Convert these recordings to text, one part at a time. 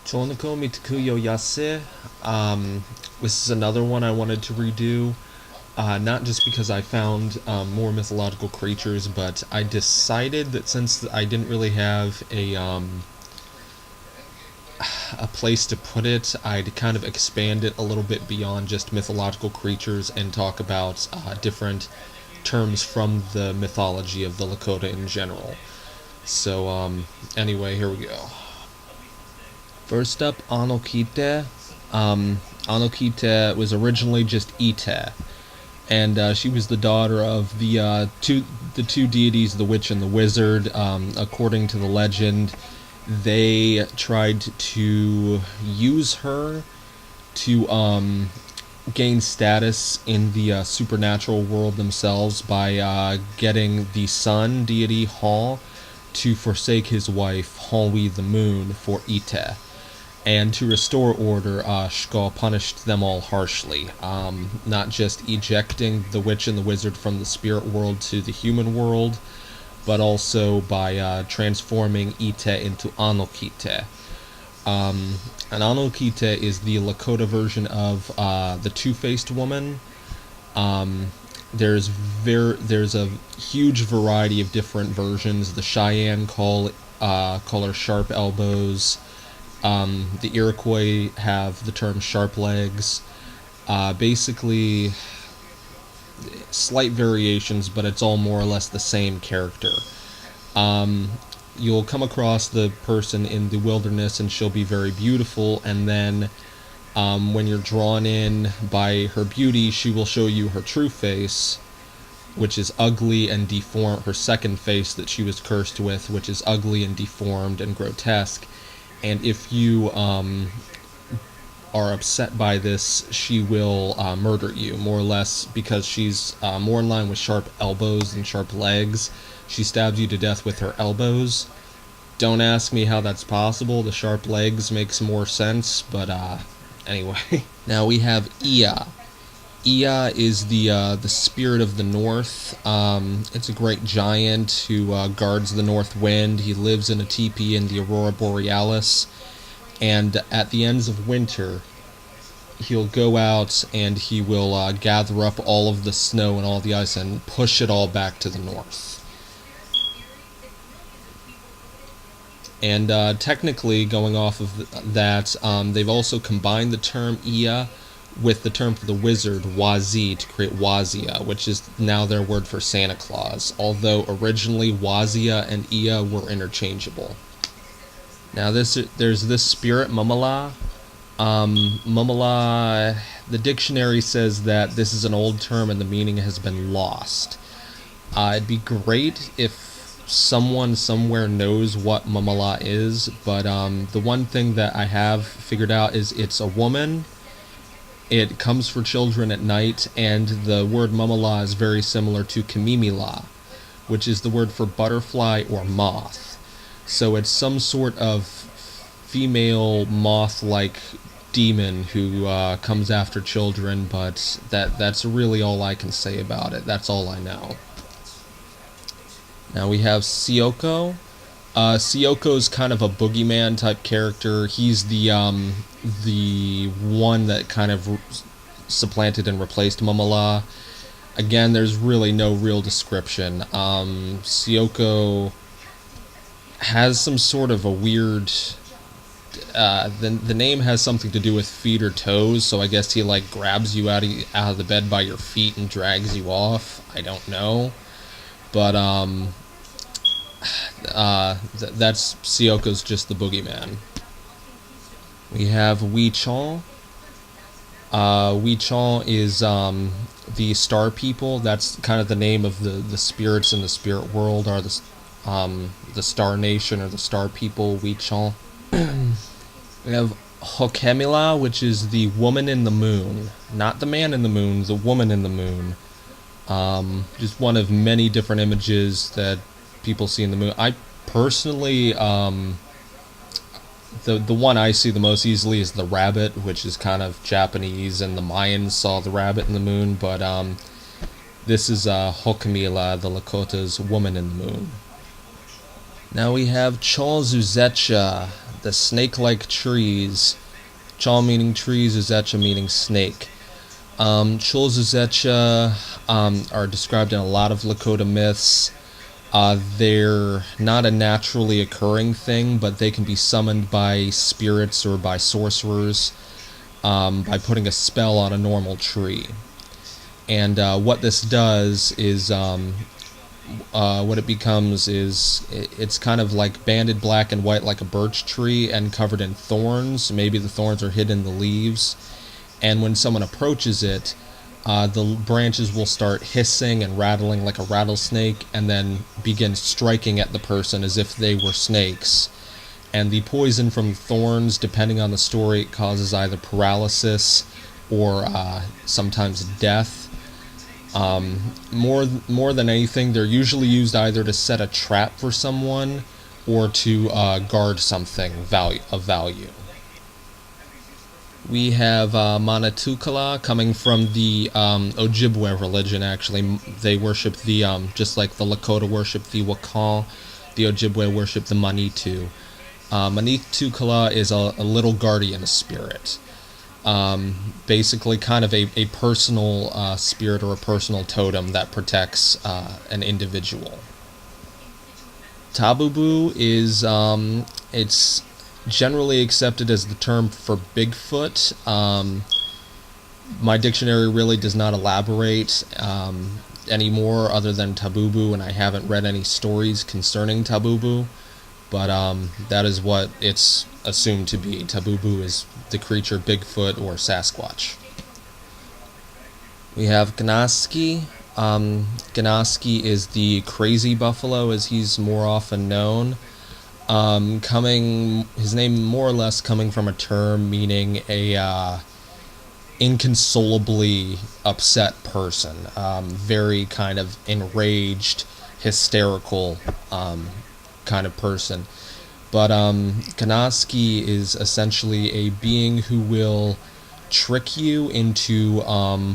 Chonoko Mitakuyo Yase. This is another one I wanted to redo. Not just because I found more mythological creatures, but I decided that since I didn't really have a place to put it, I'd kind of expand it a little bit beyond just mythological creatures and talk about different terms from the mythology of the Lakota in general. So, anyway, here we go. First up, Okita. Okita was originally just Ite, and she was the daughter of the two deities, the witch and the wizard. According to the legend, they tried to use her to gain status in the supernatural world themselves by getting the sun deity Hall to forsake his wife Holly the moon for Ite. And to restore order, Shko punished them all harshly, not just ejecting the witch and the wizard from the spirit world to the human world, but also by transforming Ite into Anokite. An Anokite is the Lakota version of the two-faced woman. There's a huge variety of different versions. The Cheyenne call her Sharp Elbows. The Iroquois have the term sharp legs. Basically, slight variations, but it's all more or less the same character. You'll come across the person in the wilderness and she'll be very beautiful, and then when you're drawn in by her beauty, she will show you her true face, which is ugly and deformed, her second face that she was cursed with, which is ugly and deformed and grotesque. And if you are upset by this, she will murder you, more or less, because she's more in line with sharp elbows than sharp legs. She stabs you to death with her elbows. Don't ask me how that's possible. The sharp legs makes more sense, but anyway. Now we have Iya. Iya is the spirit of the north. It's a great giant who guards the north wind. He lives in a teepee in the Aurora Borealis, and at the ends of winter, he'll go out and he will gather up all of the snow and all the ice and push it all back to the north. And technically, going off of that, they've also combined the term Iya with the term for the wizard, Wazi, to create Wazia, which is now their word for Santa Claus, although originally Wazia and Iya were interchangeable. Now there's this spirit, Mamala. Mamala, the dictionary says that this is an old term and the meaning has been lost. It'd be great if someone somewhere knows what Mamala is, but the one thing that I have figured out is it's a woman. It comes for children at night, and the word Mamala is very similar to Kamimila, which is the word for butterfly or moth. So it's some sort of female moth-like demon who comes after children, but that's really all I can say about it. That's all I know. Now we have CoCo. CoCo's kind of a boogeyman type character. He's the one that kind of supplanted and replaced Mamala. Again, there's really no real description. CoCo has some sort of a weird... the name has something to do with feet or toes, so I guess he like grabs you out of the bed by your feet and drags you off. I don't know. But that's CoCo's just the boogeyman. We have Wichon. Wichon is the star people. That's kind of the name of the spirits in the spirit world, are the star nation or the star people, Wichon. We have Hokemila, which is the woman in the moon. Not the man in the moon, the woman in the moon. Just one of many different images that people see in the moon. I personally, the one I see the most easily is the rabbit, which is kind of Japanese, and the Mayans saw the rabbit in the moon, but this is Hokemila, the Lakota's woman in the moon. Now we have Chozuzecha, the snake-like trees. Chal meaning trees, Uzecha meaning snake. Chul Uzecha are described in a lot of Lakota myths. They're not a naturally occurring thing, but they can be summoned by spirits or by sorcerers by putting a spell on a normal tree. And what this does is, what it becomes is, it's kind of like banded black and white like a birch tree and covered in thorns. Maybe the thorns are hidden in the leaves. And when someone approaches it, the branches will start hissing and rattling like a rattlesnake and then begin striking at the person as if they were snakes. And the poison from the thorns, depending on the story, causes either paralysis or sometimes death. More than anything, they're usually used either to set a trap for someone or to guard something of value. We have Manatukala coming from the Ojibwe religion. Actually, they worship the just like the Lakota worship the Wakan, the Ojibwe worship the Manitou. Manitukala is a little guardian spirit. Basically kind of a personal spirit or a personal totem that protects an individual. Tabubu is it's generally accepted as the term for Bigfoot. My dictionary really does not elaborate anymore other than Tabubu, and I haven't read any stories concerning Tabubu, but that is what it's assumed to be. Tabubu is the creature Bigfoot or Sasquatch. We have Gnaski. Gnaski is the crazy buffalo, as he's more often known. His name more or less coming from a term meaning a inconsolably upset person, very kind of enraged, hysterical kind of person. But Gnaski is essentially a being who will trick you into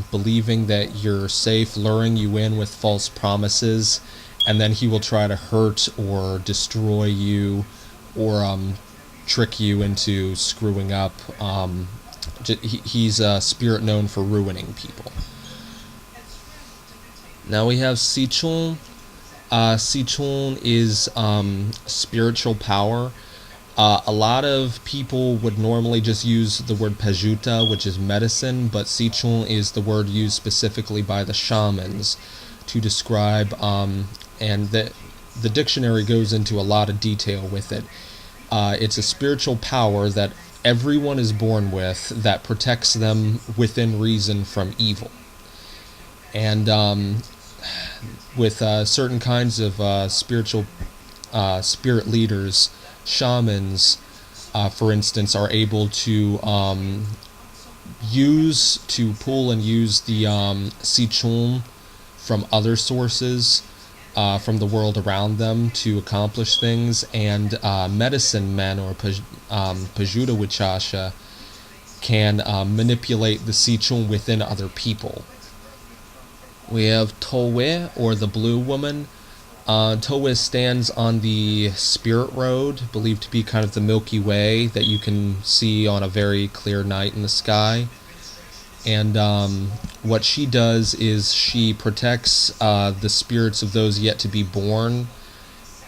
believing that you're safe, luring you in with false promises, and then he will try to hurt or destroy you or trick you into screwing up. He's a spirit known for ruining people. Now we have Sichon. Sichon is spiritual power. A lot of people would normally just use the word Pajuta, which is medicine, but Sichon is the word used specifically by the shamans to describe, and the dictionary goes into a lot of detail with it. It's a spiritual power that everyone is born with that protects them within reason from evil. And with certain kinds of spiritual spirit leaders, shamans, for instance, are able to pull and use the Sichon from other sources from the world around them to accomplish things, and medicine men or Pajuta Wichasha can manipulate the Sichon within other people. We have Towe, or the Blue Woman. Towe stands on the Spirit Road, believed to be kind of the Milky Way that you can see on a very clear night in the sky. And what she does is she protects the spirits of those yet to be born,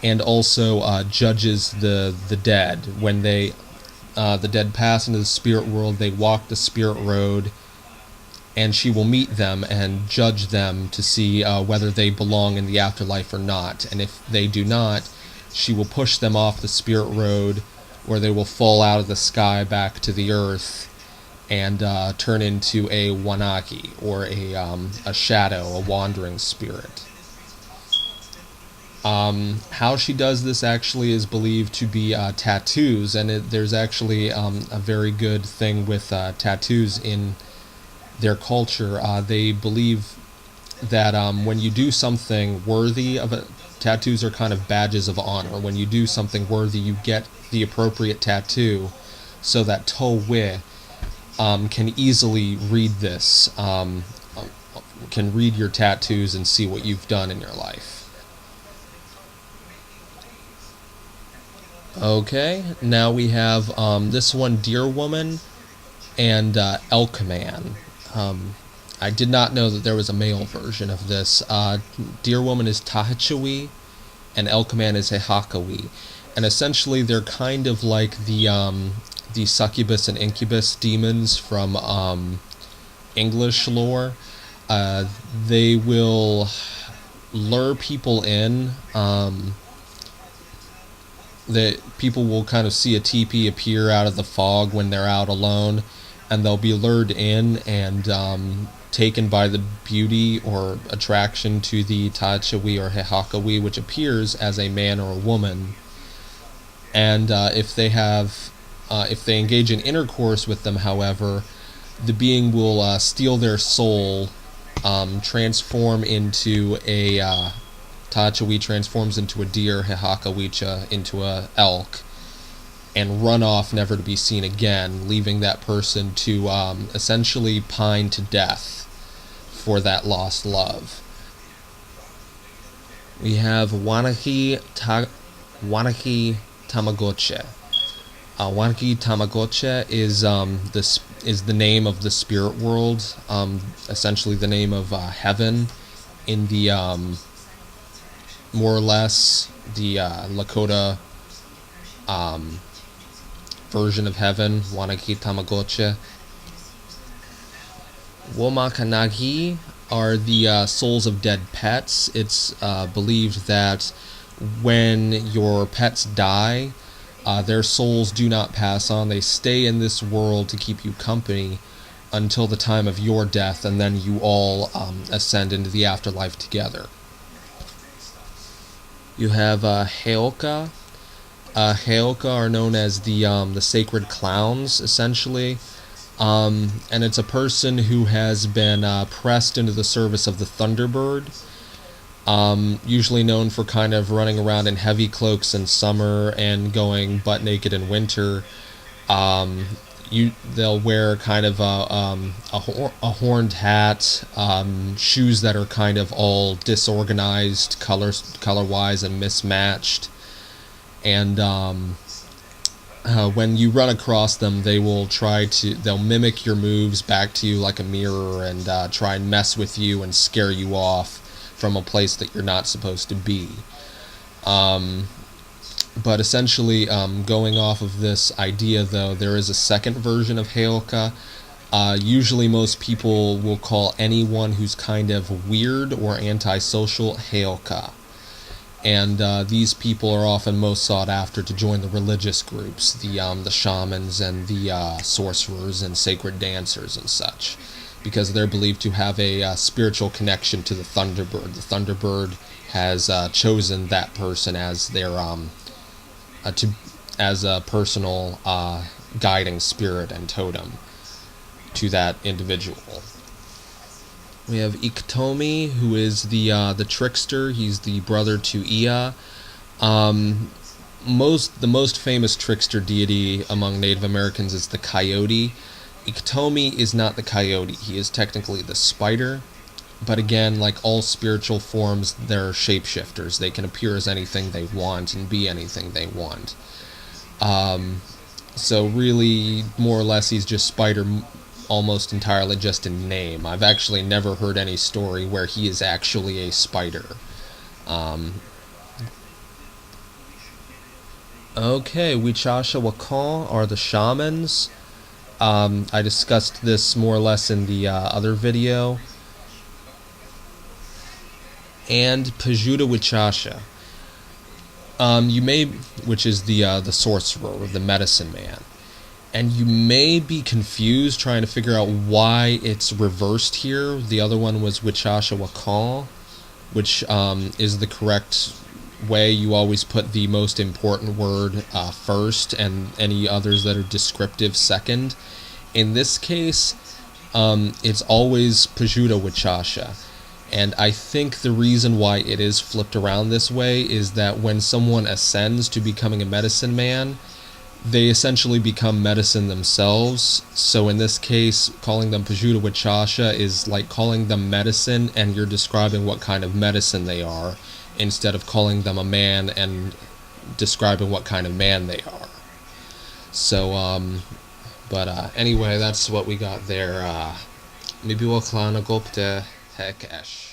and also judges the dead. When the dead pass into the spirit world, they walk the Spirit Road, and she will meet them and judge them to see whether they belong in the afterlife or not. And if they do not, she will push them off the Spirit Road, where they will fall out of the sky back to the earth and turn into a Mcconaghy, or a shadow, a wandering spirit. How she does this actually is believed to be tattoos, and there's actually a very good thing with tattoos in their culture. They believe that when you do something worthy of it, tattoos are kind of badges of honor. When you do something worthy, you get the appropriate tattoo, so that Towe can easily read this, can read your tattoos and see what you've done in your life. Okay, now we have this one, Deer Woman, and Elk Man. I did not know that there was a male version of this. Deer Woman is Tahichawi, and Elk Man is a Hakawi. And essentially, they're kind of like the succubus and incubus demons from English lore. They will lure people in. That people will kind of see a teepee appear out of the fog when they're out alone, and they'll be lured in and taken by the beauty or attraction to the Tachawi or Hehakawi, which appears as a man or a woman. And if they engage in intercourse with them, however, the being will steal their soul, transform into a Tachawi transforms into a deer, Hehakawicha into a elk, and run off never to be seen again, leaving that person to essentially pine to death for that lost love. We have Wanaki Tamagotchi. Wanaki Tamagotchi is the name of the spirit world, essentially the name of heaven in the more or less the Lakota version of heaven, Wanaki Tamagotchi. Mcconaghy are the souls of dead pets. It's believed that when your pets die, their souls do not pass on. They stay in this world to keep you company until the time of your death, and then you all ascend into the afterlife together. You have Halka. Halka are known as the sacred clowns, essentially. And it's a person who has been pressed into the service of the Thunderbird, usually known for kind of running around in heavy cloaks in summer and going butt naked in winter. They'll wear kind of a horned hat, shoes that are kind of all disorganized color-wise and mismatched, and when you run across them, they'll mimic your moves back to you like a mirror and try and mess with you and scare you off from a place that you're not supposed to be. But essentially, going off of this idea, though, there is a second version of Halka. Usually most people will call anyone who's kind of weird or antisocial Halka. And these people are often most sought after to join the religious groups, the shamans and the sorcerers and sacred dancers and such, because they're believed to have a spiritual connection to the Thunderbird. The Thunderbird has chosen that person as their as a personal guiding spirit and totem to that individual. We have Iktomi, who is the trickster. He's the brother to Ea. The most famous trickster deity among Native Americans is the coyote. Iktomi is not the coyote. He is technically the spider. But again, like all spiritual forms, they're shapeshifters. They can appear as anything they want and be anything they want. So really, more or less, he's just spider almost entirely just in name. I've actually never heard any story where he is actually a spider. Okay, Wichasha Wakan are the shamans. I discussed this more or less in the other video. And Pajuda Wichasha. Which is the sorcerer, or the medicine man. And you may be confused trying to figure out why it's reversed here. The other one was Wichasha Wakan, which is the correct way. You always put the most important word first and any others that are descriptive second. In this case, it's always Pajuda Wichasha. And I think the reason why it is flipped around this way is that when someone ascends to becoming a medicine man, they essentially become medicine themselves. So in this case, calling them Pajuda Wichasha is like calling them medicine, and you're describing what kind of medicine they are, instead of calling them a man and describing what kind of man they are. So, anyway, that's what we got there. Maybe we'll Mcconaghy Hekesh.